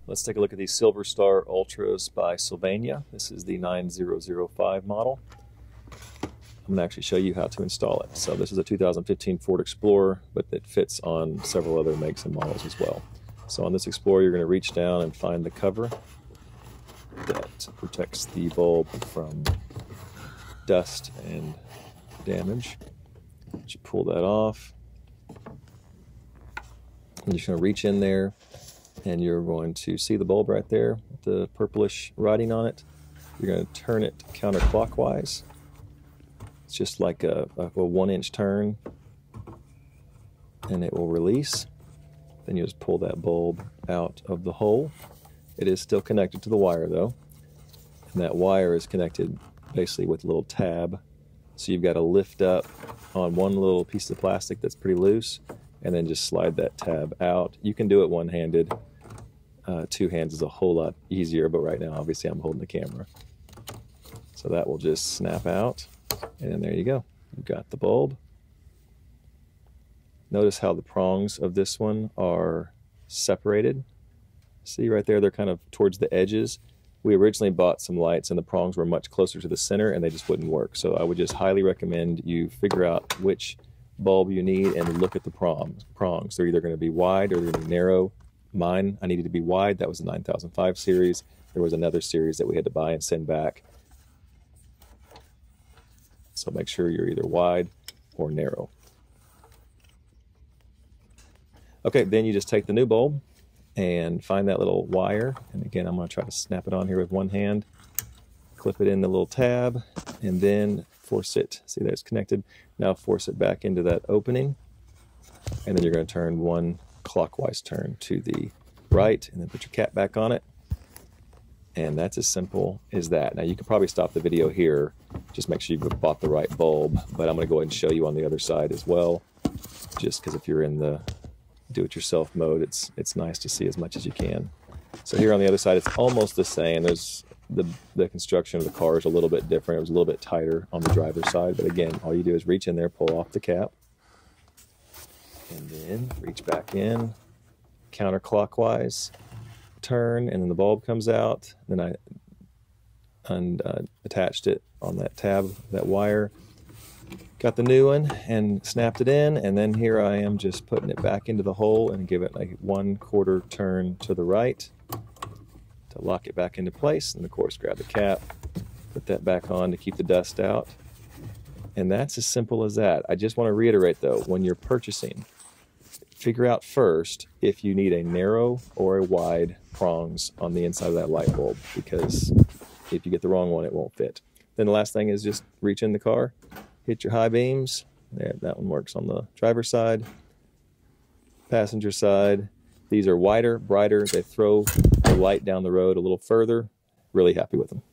Let's take a look at these SilverStar Ultras by SYLVANIA. This is the 9005 model. I'm going to actually show you how to install it. So this is a 2015 Ford Explorer, but it fits on several other makes and models as well. So on this Explorer, you're going to reach down and find the cover that protects the bulb from dust and damage. You pull that off. I'm just going to reach in there, and you're going to see the bulb right there, the purplish writing on it. You're going to turn it counterclockwise. It's just like a 1-inch turn, and it will release. Then you just pull that bulb out of the hole. It is still connected to the wire though, and that wire is connected basically with a little tab. So you've got to lift up on one little piece of plastic that's pretty loose, and then just slide that tab out. You can do it one-handed. Two hands is a whole lot easier, but right now obviously I'm holding the camera. So that will just snap out, and then there you go. You've got the bulb. Notice how the prongs of this one are separated. See right there, they're kind of towards the edges. We originally bought some lights and the prongs were much closer to the center and they just wouldn't work. So I would just highly recommend you figure out which bulb you need and look at the prongs. They're either going to be wide or they're going to be narrow. Mine, I needed to be wide. That was the 9005 series. There was another series that we had to buy and send back. So make sure you're either wide or narrow. Okay, then you just take the new bulb and find that little wire. And again, I'm going to try to snap it on here with one hand. Clip it in the little tab and then force it. See that it's connected. Now force it back into that opening. And then you're going to turn one clockwise turn to the right and then put your cap back on it. And that's as simple as that. Now you could probably stop the video here. Just make sure you've bought the right bulb. But I'm going to go ahead and show you on the other side as well. Just because if you're in the do-it-yourself mode, it's nice to see as much as you can. So here on the other side, it's almost the same. There's the construction of the car is a little bit different. It was a little bit tighter on the driver's side, but again, all you do is reach in there, pull off the cap, and then reach back in, counterclockwise, turn, and then the bulb comes out. Then I attached it on that tab, that wire. Got the new one and snapped it in, and then here I am just putting it back into the hole and give it like 1/4 turn to the right to lock it back into place. And of course, grab the cap, put that back on to keep the dust out. And that's as simple as that. I just want to reiterate though, when you're purchasing, figure out first if you need a narrow or a wide prongs on the inside of that light bulb, because if you get the wrong one, it won't fit. Then the last thing is just reach in the car, hit your high beams. There, that one works on the driver's side, passenger side. These are wider, brighter. They throw the light down the road a little further. Really happy with them.